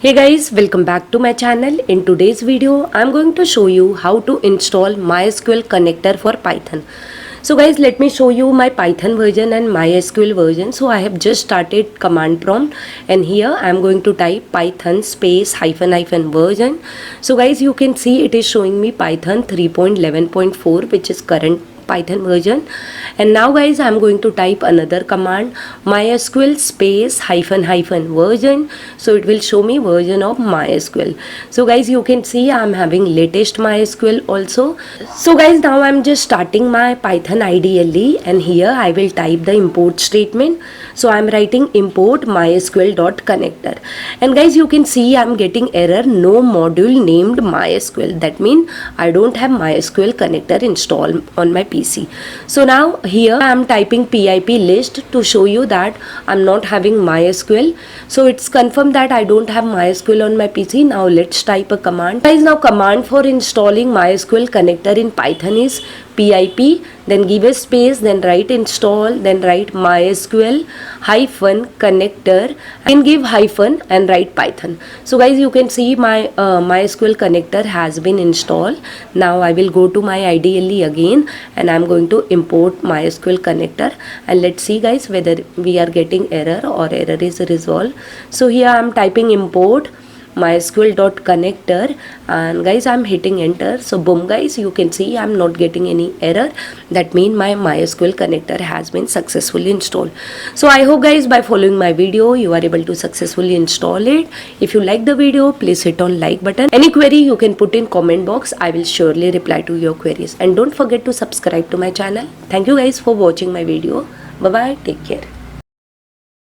Hey guys, welcome back to my channel. In today's video, I'm going to show you how to install MySQL Connector for Python. So guys, let me show you my Python version and MySQL version. So I have just started command prompt and here I'm going to type Python space hyphen version. So guys, you can see it is showing me Python 3.11.4 which is current Python version. And now guys, I'm going to type another command mysql space hyphen version. So it will show me version of mysql. So guys, you can see I'm having latest mysql also. So guys, now I'm just starting my Python IDLE and here I will type the import statement. So I'm writing import mysql.connector, and guys, you can see I'm getting error no module named mysql. That means I don't have MySQL Connector installed on my PC. So now here I'm typing pip list to show you that I'm not having MySQL. So it's confirmed that I don't have MySQL on my PC. Now let's type a command. Guys, now command for installing MySQL Connector in Python is pip, then give a space, then write install, then write mysql hyphen connector and give hyphen and write Python. So guys, you can see my MySQL Connector has been installed. Now I will go to my IDLE again and I'm going to import MySQL Connector, and let's see guys whether we are getting error or error is resolved. So here I'm typing import mysql.connector and guys, I'm hitting enter. So boom guys, you can see I'm not getting any error. That means my MySQL Connector has been successfully installed. So I hope guys, by following my video you are able to successfully install it. If you like the video, please hit on like button. Any query you can put in comment box. I will surely reply to your queries, and don't forget to subscribe to my channel. Thank you guys for watching my video. Bye bye, take care.